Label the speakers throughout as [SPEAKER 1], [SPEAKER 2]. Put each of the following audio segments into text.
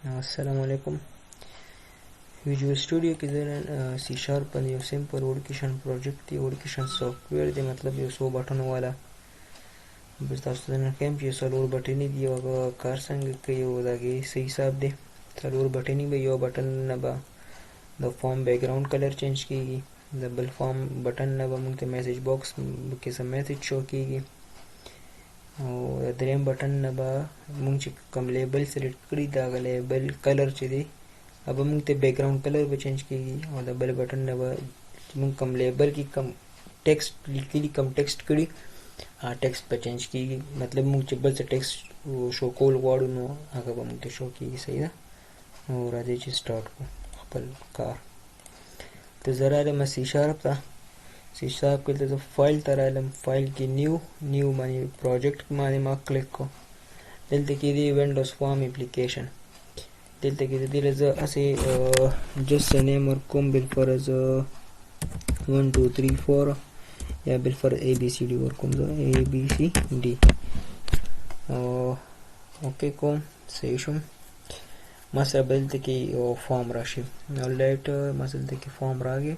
[SPEAKER 1] अस्सलाम वालेकुम। Visual studio की ज़रिए सी शार्प باندې یو سمپل ورکیشن پروجیکټ دی، ورکیشن سافټویر دی، مطلب یو څو بټنو والا. بس تاسو ته نن ښیم چې څلور بټنې دي او هغه کار څنګه کوي او د هغې څه حساب دی. څلور بټنې به یو بټن نه به د فارم بیکګراؤنډ کلر چینج کیږي، د بل فارم بټن نه به موږ ته میسج باکس کې څه میسج شو کیږي، او د دریم بټن نه به موږ چې کوم لیبل سلیکټ کړي د هغه لیبل کلر چې دی अब موږ ته بیکګراؤنډ کلر به چینج کیږي، او د بل بټن نه به موږ کوم لیبل کې کوم ټیکسټ لیکلي کوم ټیکسټ کړي ټیکسټ به چینج کیږي. مطلب موږ چې بل څه ټیکسټ شو کول غواړو نو هغه به موږ ته شو کیږي. صحیح ده؟ نو راځئ چې سټارټ کړو خپل کار. ته زه رالم سی شارپ ته، سی شارپ کې دلته زه فایل ته رالم، فایل کې نیو باندې پروجیکټ باندې ما کلیک کړو. دلته کې دی وینډوز فارم اپلیکیشن، دلته کې د دې زه هسې جست نیم ورکوم بالفرض 1 2 3 4 یا بالفرض ABCD ورکوم زه ABCD اوکې کوم. صحیح شوم. ما سره به دلته کې یو فارم راشي. الرایټ ما سره دلته کې فارم راغی،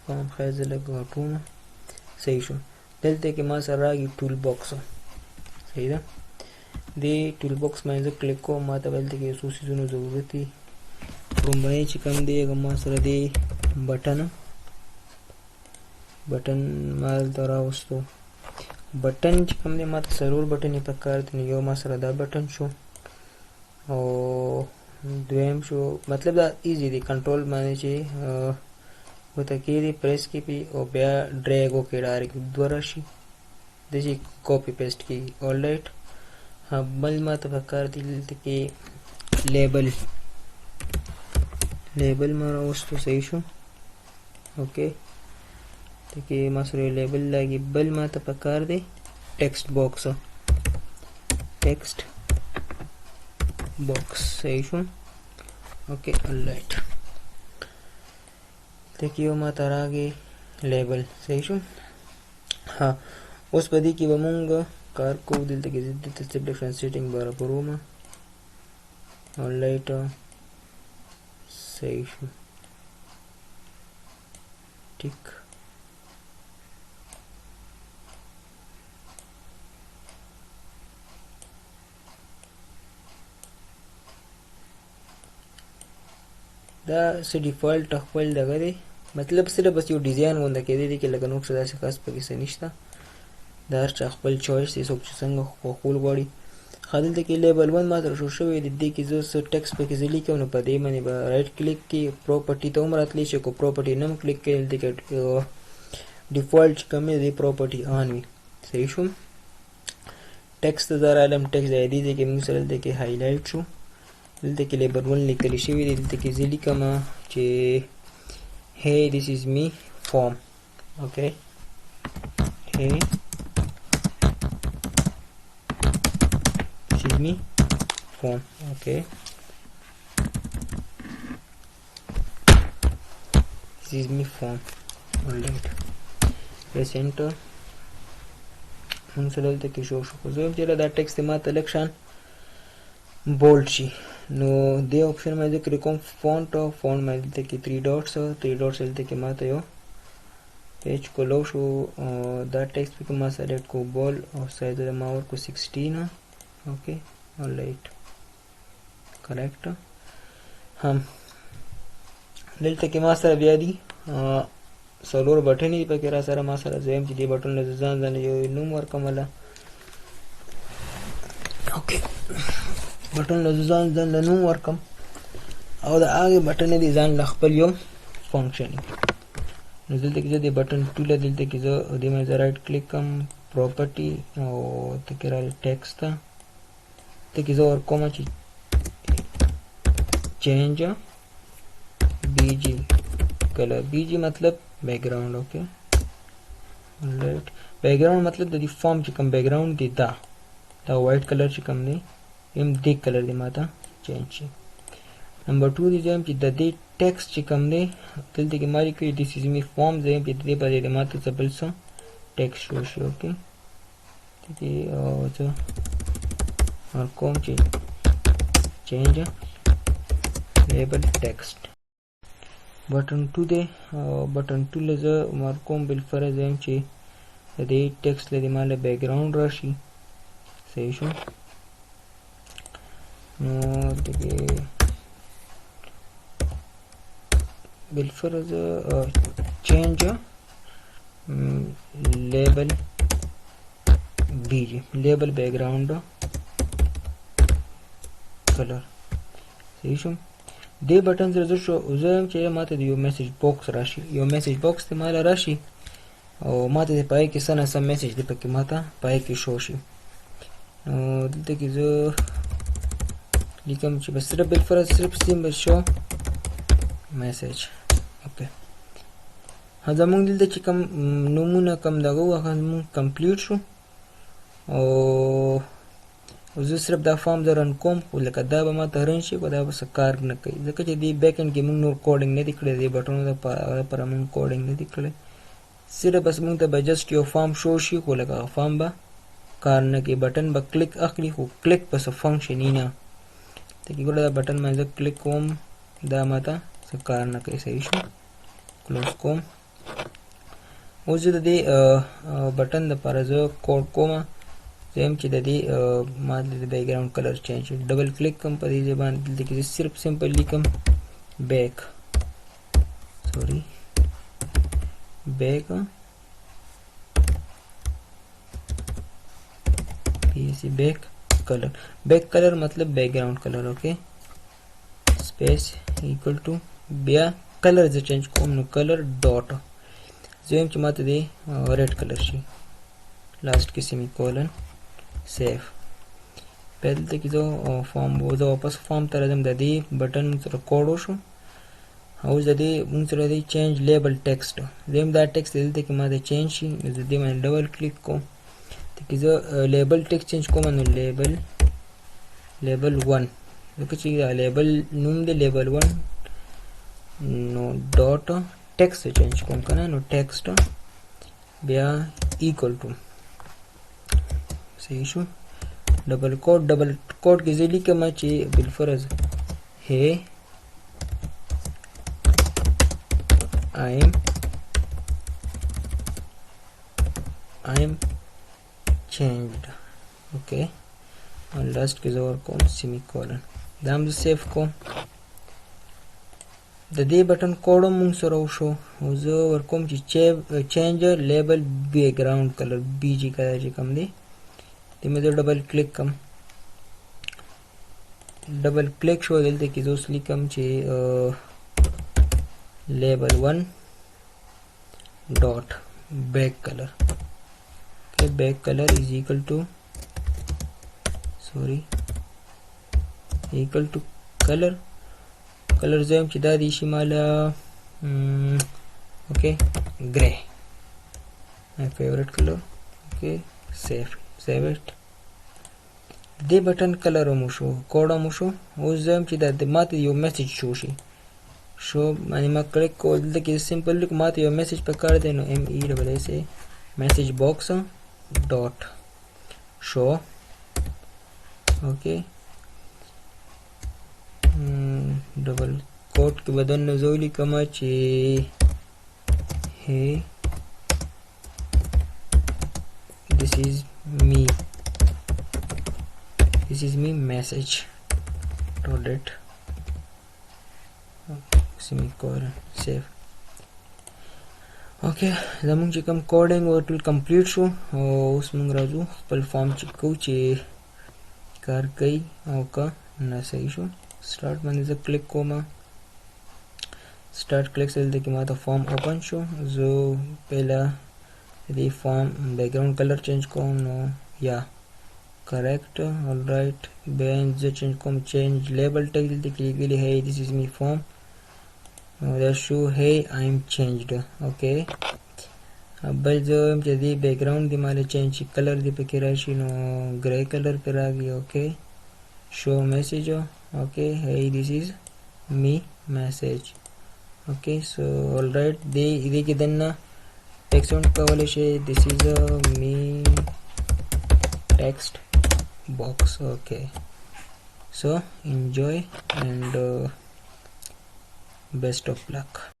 [SPEAKER 1] فارم ښایي زه لږ غټوم. صحیح شو. دلته کې ما سره راغی ټول باکس. صحیح ده؟ دې ټول باکس باندې زه کلیک کوم. ما ته به دلته کې یو څو څیزونو ضرورت دي. لومړی چې کوم دی هغه ما سره دی بټن ما دلته راوستو. بټن چې کوم دی ما ته څلور بټنې پکار دي، نو یو ما سره دا بټن شو او دویم شو. مطلب دا ایزی دی، کنټرول باندې چې ورته کېږدي پریس کې پې او بیا ډریګ وکړې ډایرکټ دوه راشي داسې کاپي پیسټ کېږي. آلرایټ بل ما ته پکار دی دلته کې لیبل ما راوستو. صحیح شو. اوکې دلته کې ما سره یو لیبل لاګي. بل ما ته پکار دی ټیکسټ باکس. صحیح شو. اوکې آلرایټ دلته کې یو ما ته راغی لیبل. صحیح شو. ها اوس په دې کې به مونږ کار کوو. دلته کې دلته ډیفرنٹ سیټینګ برابروم. آلرایټ صحیح شو. ټیک. دا څه ډیفالټ خپل دغه دی، مطلب صرف بس یو ډیزاین غونډه کېدی دی کې لکه نور څه داسې خاص پکې څه نشته. د هر چا خپل چوایس دی، څوک چې څنګه خوښول غواړي. ښه دلته کې لیبل 1 ما سره شو شوی دی. دې کې زه څه ټیکسټ پکې زه لیکم، نو په دې باندې به رایټ کلیک کې پراپرټي ته هم راتلی شي. که پراپرټي نه هم کلیک کړئ دلته کې ډیفالټ چې کوم دی د پراپرټي آن وي. صحیح شو. ټیکسټ ته زه رالم، ټیکسټ د دې ځای کې موږ سره دلته کې هایلایټ شو. دلته کې لیبل 1 لیکلی شوي دی. دلته کې زه لیکم چې hey this is me form. okay hey this is me form. okay this is me form. alright press enter. موږ سره دلته کې شو زه یم چې دا ټیکسټ ما ته لږ شان بولډ شي، نو دې آپشن باندې کلیک کوم. فونټ باندې دلته کې 3 ډاټس دلته کې ما ته یو پیج کولو شو. دا ټیکسټ پکې ما سلیکټ کو بول او سایز یې ما ورکو 16. اوکې آلرایټ کریکټ. هم دلته کې ما سره بیا دي څلور بټنې دي پکې را سره. ما سره زه یم چې دې بټن له ځان یو نوم ورکړم ولا. اوکې بټن له ځان له نوم ورکړم او د هغې بټنې دې ځان له خپل یو فنکشن. نو دلته کې زه د بټن ټوله دلته کې زه دې باندې زه رایټ کلیک کوم پراپرټي او دلته کې راغلی ټیکسټ ته. دلته کې زه ورکوم چې چینج BG کلر. BG مطلب بیکګراؤنډ. اوکې رایټ بیکګراؤنډ مطلب د دې فارم چې کوم بیکګراؤنډ دی دا وایټ کلر چې کوم دی یم دې کلر دی ما ته چینج شي. نمبر 2 دی چې د دې ټیکسټ چې کوم دی دلته کې ما لیکلي this is me form. زه یم چې د دې په ځای د ما ته څه بل څه ټیکسټ شو شي. اوکې دې زه ورکوم چې change label text. button 2 دی button 2 لزه مرکوم بالفرض یم چې د دې ټیکسټ لري مال بیک ګراوند راشي. صحیح شو. نو دغه بالفرض change label bg label background color. صحیح شو. دې بټن سره زه شو زه چې ماته د یو میسج باکس راشي، یو میسج باکس ته مال راشي او ماته د پای کې سره سم میسج دی پکې ماته پای کې شو شي. نو دلته کې زه لیکم چې بس صرف بالفرض صرف سیمبل شو میسج. اوکې زمونږ دلته چې کوم نمونه کوم دغه هغه زمونږ کمپلیټ شو او زه صرف دا فارم زه رن کوم، خو لکه دا به ماته رن شي خو دا به څه کار نه کوي ځکه چې دې بیک اینډ کې مونږ نور کوډینګ نه دی کړی، دې بټنو دپاره مونږ کوډینګ نه دی کړی، صرف بس مونږ ته به جسټ یو فارم شو شي خو لکه هغه فارم به کار نه کوي. بټن به کلیک اخلي خو کلیک په څه فنکشن یې نه. ته کې ګوره دا بټن باندې زه کلیک کوم دا ماته څه کار نه کوي. صحیح شو. کلوز کوم. اوس زه د دې بټن دپاره زه کوډ کوم، زه یم چې د دې ما د بیک ګراوند کلر چینج ډبل کلیک کوم په دې ځای باندې. دلته کې زه صرف سمپل لیکم بیک بیک بیک کلر. بیک کلر مطلب بیک ګراوند کلر. اوکې سپیس ایکول ټو بیا کلر زه چینج کوم نو کلر ډاټ زه یم چې ماته دی ریډ کلر شي. لاست کې سیمی کولن سیف. بیا دلته کې زه فارم زه واپس فارم ته راځم. د دې بټن سره کوډ وشو او د دې مونږ سره دی چینج لیبل ټیکسټ. زه یم دا ټیکسټ دلته کې ماته چینج شي، زه دې باندې ډبل کلیک کوم. دلته کې زه لیبل ټیکسټ چینج کوم نو لیبل 1 ځکه چې دا لیبل نوم دی لیبل 1 نو ډاټ ټیکسټ چینج کوم کنه نو ټیکسټ بیا ایکول ټو. صحیح شو. ډبل کوډ کې زه لیکم چې بالفرض hey I am changed. okay and last کې زه ورکوم سیمی کولن. دا هم زه سیف کوم. د دې بټن کوډ هم مونږ سره وشو او زه ورکوم چې چینج لیبل بیک ګراوند کلر بی جی کلر چې کوم دی دې مې زه ډبل کلیک کوم. ډبل کلیک شو دلته کې زه اوس لیکم چې لیبل 1 ډاټ بیک کلر. okay back color is equal to color زم چې دا دی شي مالا okay gray my favorite color. okay save it. دې بټن کلر مو شو کوډ مو شو. اوس زم چې دا ماته یو میسج شو شي شو باندې ما کلیک کول. دلته کې سمپل لیک ماته یو میسج پکار دی نو MESS میسج باکس ډاټ شو. اوکې ډبل کوټ کې بدن نه زه ولیکم چې hey this is me message dot it semicolon save. اوکې زمونږ چې کوم کوډینګ ټول کمپلیټ شو او اوس مونږ راځو خپل فارم چیک کوو چې کار کوي او که نه. صحیح شو. سٹارټ باندې زه کلیک کوم. سٹارټ کلیک سره دلته کې ماته فارم اوپن شو. زه پهلا دې فارم بیک ګراوند کلر چینج کوم نو یا کریکټ all right. بیا زه چینج کوم چینج لیبل ټیک دلته کې لیکلی hey this is me form نو دا شو hey I am changed. okay بل زه چې دې بیک ګراوند دی مال چینج شي کلر دی پکې راشي نو ګری کلر پر راغی. okay show message. okay hey this is me message. okay so all right دې کې دنه ټیکسټ اون کولای شي this is me text box. okay So enjoy and best of luck.